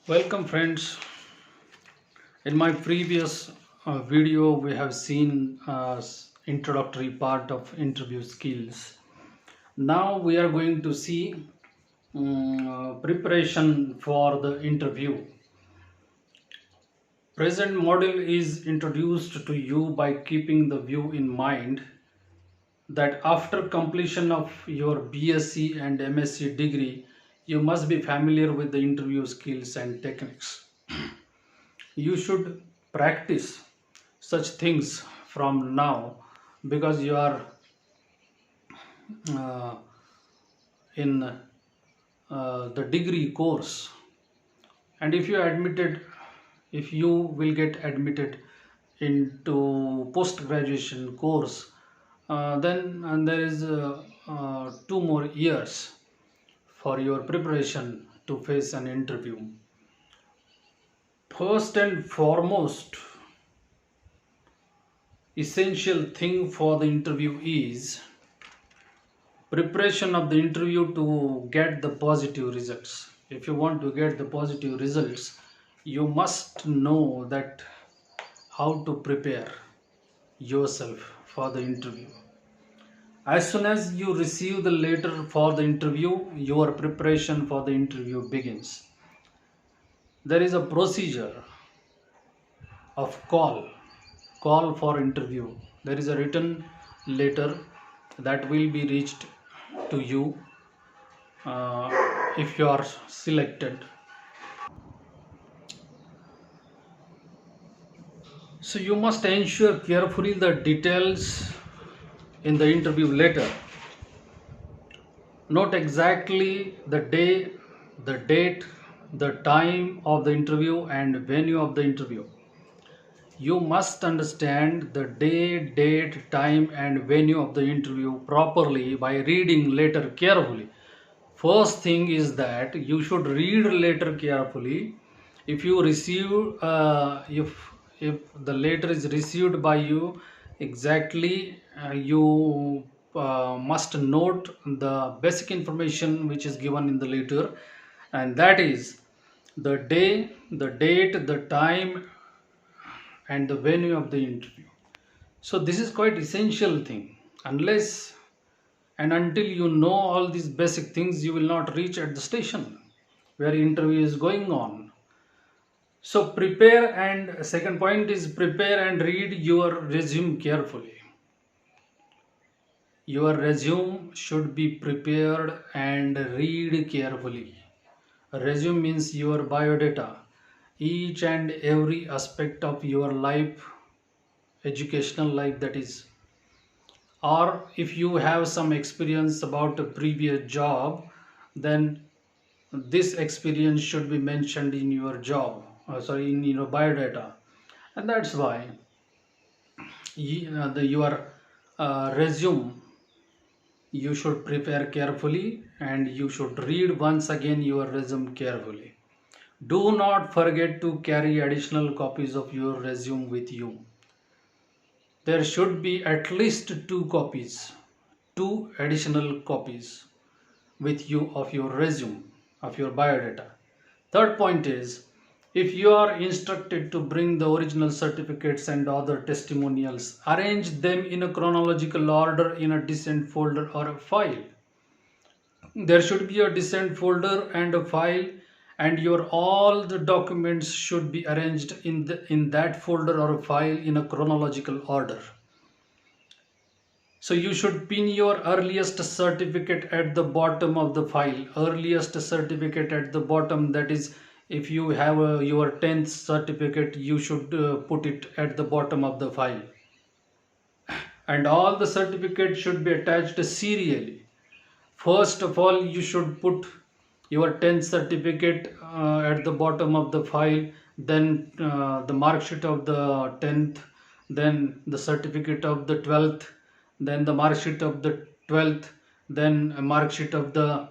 Welcome friends. In my previous video we have seen introductory part of interview skills. Now we are going to see preparation for the interview. Present model is introduced to you by keeping the view in mind that after completion of your BSc and MSc degree you must be familiar with the interview skills and techniques. You should practice such things from now because you are uh, in the degree course, and if you will get admitted into post graduation course, then and there is 2 more years for your preparation to face an interview. First and foremost essential thing for the interview is preparation of the interview to get the positive results. If you want to get the positive results, you must know that how to prepare yourself for the interview. As soon as you receive the letter for the interview, your preparation for the interview begins. There is a procedure of call for interview. There is a written letter that will be reached to you uh, if you are selected. So you must ensure carefully the details in the interview letter. Note exactly the day, the date, the time of the interview and venue of the interview. You must understand the day, date, time and venue of the interview properly by reading letter carefully. First thing is that you should read letter carefully. If you receive, if the letter is received by you exactly, you must note the basic information which is given in the letter, and that is the day, the date, the time and the venue of the interview. So this is quite essential thing. Unless and until you know all these basic things, you will not reach at the station where interview is going on. So prepare, and second point is prepare and read your resume carefully. Your resume should be prepared and read carefully. Resume means your biodata, each and every aspect of your life, educational life, that is, or if you have some experience about a previous job, then this experience should be mentioned in your job, in your biodata. And that's why your resume you should prepare carefully, and you should read once again your resume carefully. Do not forget to carry additional copies of your resume with you. There should be at least two additional copies with you of your resume, of your biodata. Third point is, if you are instructed to bring the original certificates and other testimonials, arrange them in a chronological order in a descent folder or a file. There should be a descent folder and a file, and your all the documents should be arranged in that folder or a file in a chronological order. So you should pin your earliest certificate at the bottom of the file. Earliest certificate at the bottom, that is, if you have your 10th certificate, you should put it at the bottom of the file. And all the certificates should be attached serially. First of all, you should put your 10th certificate at the bottom of the file, then the mark sheet of the 10th, then the certificate of the 12th, then the mark sheet of the 12th, then a mark sheet of the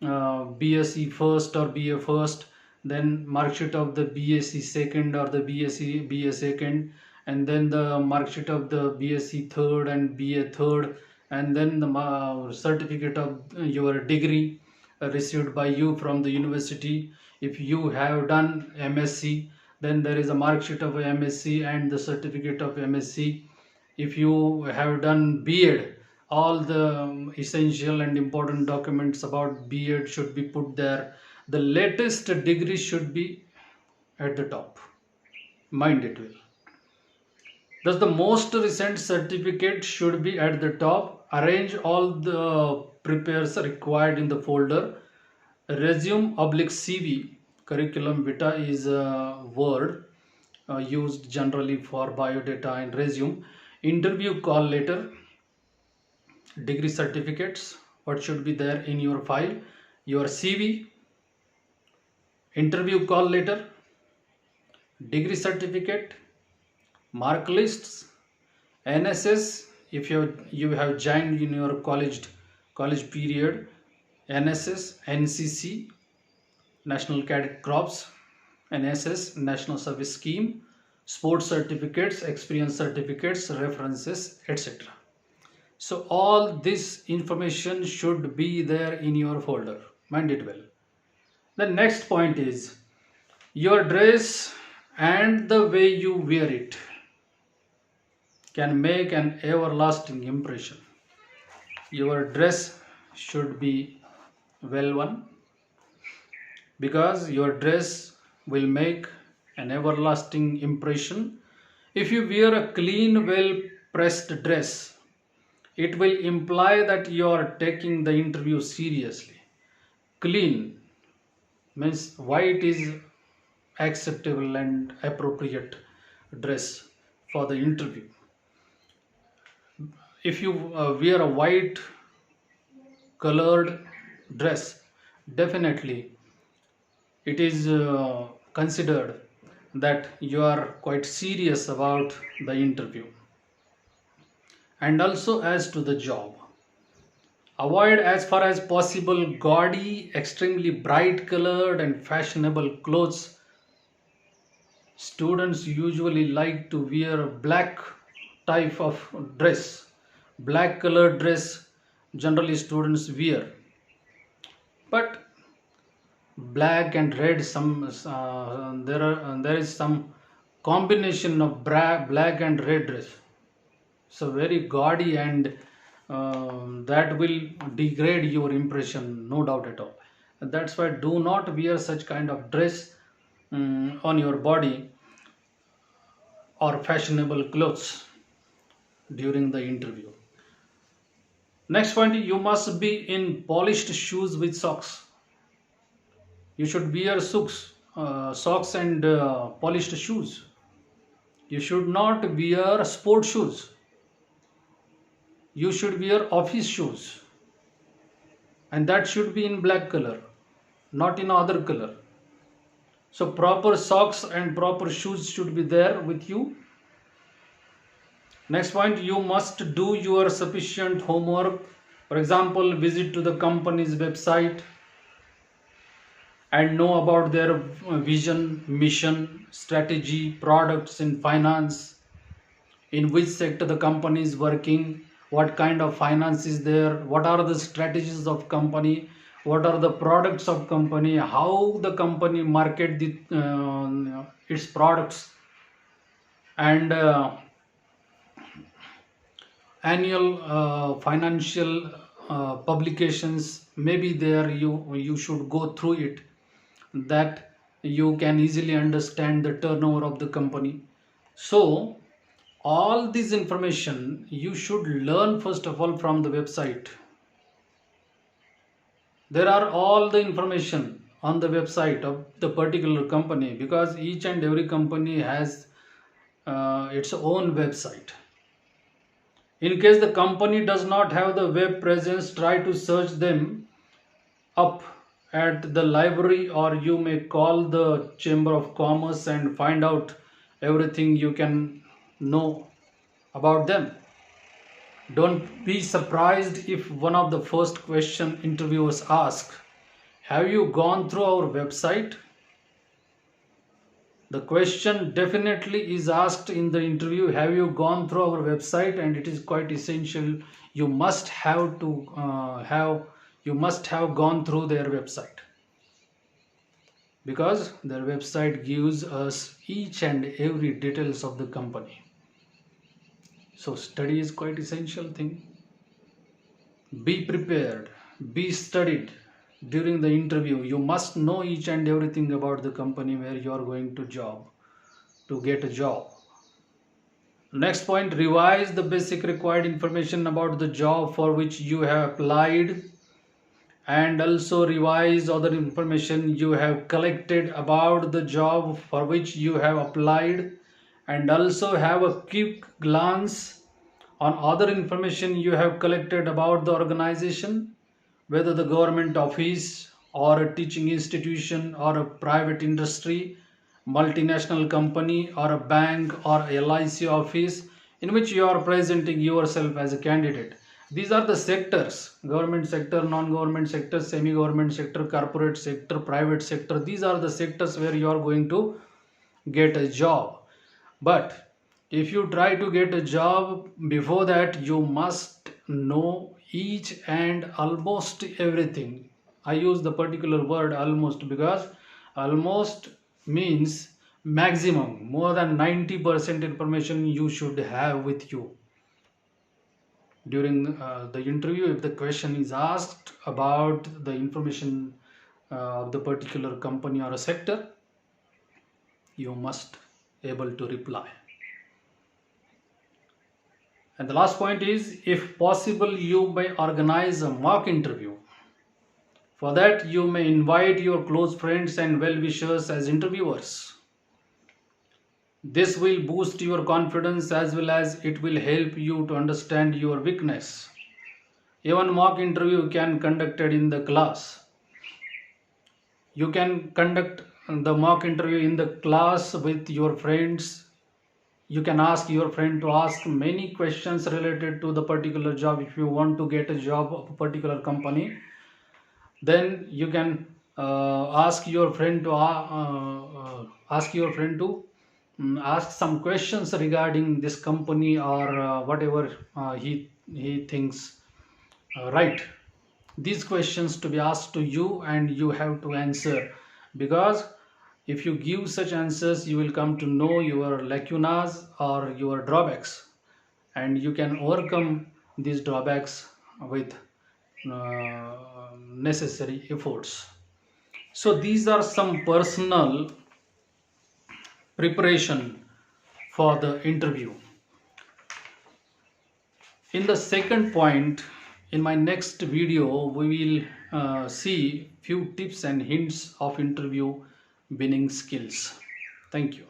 BSc first or BA first, then mark sheet of the BSc second or the BA second, and then the mark sheet of the BSc third and BA third, and then the certificate of your degree, received by you from the university. If you have done MSc, then there is a mark sheet of MSc and the certificate of MSc. If you have done B.Ed, all the essential and important documents about B.Ed should be put there. The latest degree should be at the top. Mind it well. Thus, the most recent certificate should be at the top. Arrange all the prepares required in the folder. Resume oblique CV. Curriculum vitae is a word used generally for biodata and resume. Interview call letter. Degree certificates. What should be there in your file? Your CV. Interview call letter. Degree certificate. Mark lists. NSS, if you have joined in your college period, NSS, NCC, National Cadet Corps, NSS, National Service Scheme, sports certificates, experience certificates, references, etc. So all this information should be there in your folder. Mind it well. The next point is your dress and the way you wear it can make an everlasting impression. Your dress should be well worn because your dress will make an everlasting impression. If you wear a clean, well pressed dress, it will imply that you are taking the interview seriously. Clean means white is acceptable and appropriate dress for the interview. If you wear a white colored dress, definitely it is considered that you are quite serious about the interview. And also, as to the job, avoid as far as possible gaudy, extremely bright colored and fashionable clothes. Students usually like to wear a black type of dress. Black colored dress generally students wear, but black and red there is some combination of black and red dress, so very gaudy, and that will degrade your impression, no doubt at all. That's why do not wear such kind of dress on your body or fashionable clothes during the interview. Next point, you must be in polished shoes with socks. You should wear socks and polished shoes. You should not wear sport shoes. You should wear office shoes. And that should be in black color, not in other color. So proper socks and proper shoes should be there with you. Next point, you must do your sufficient homework. For example, visit to the company's website and know about their vision, mission, strategy, products in finance, in which sector the company is working, what kind of finance is there, what are the strategies of company, what are the products of company, how the company market its products, and annual financial publications may be there. You should go through it, that you can easily understand the turnover of the company. So all this information you should learn first of all from the website. There are all the information on the website of the particular company, because each and every company has its own website. In case the company does not have the web presence, try to search them up at the library, or you may call the Chamber of Commerce and find out everything you can know about them. Don't be surprised if one of the first question interviewers ask, have you gone through our website? The question definitely is asked in the interview, have you gone through our website? And it is quite essential. You must have to have you must have gone through their website, because their website gives us each and every details of the company. So study is quite essential thing. Be prepared, be studied. During the interview, you must know each and everything about the company where you are going to get a job. Next point, revise the basic required information about the job for which you have applied, and also revise other information you have collected about the job for which you have applied, and also have a quick glance on other information you have collected about the organization, whether the government office or a teaching institution or a private industry, multinational company or a bank or LIC office in which you are presenting yourself as a candidate. These are the sectors: government sector, non-government sector, semi-government sector, corporate sector, private sector. These are the sectors where you are going to get a job. But if you try to get a job, before that you must know each and almost everything. I use the particular word almost because almost means maximum, more than 90% information you should have with you. During the interview, if the question is asked about the information of the particular company or a sector, you must able to reply. And the last point is, if possible, you may organize a mock interview. For that, you may invite your close friends and well-wishers as interviewers. This will boost your confidence as well as it will help you to understand your weakness. Even mock interview can conducted in the class. You can conduct the mock interview in the class with your friends. You can ask your friend to ask many questions related to the particular job. If you want to get a job of a particular company, then you can ask your friend to ask some questions regarding this company, or whatever he thinks right. These questions to be asked to you and you have to answer, because if you give such answers, you will come to know your lacunas or your drawbacks, and you can overcome these drawbacks with necessary efforts. So these are some personal preparation for the interview. In the second point, in my next video, we will see few tips and hints of interview winning skills. Thank you.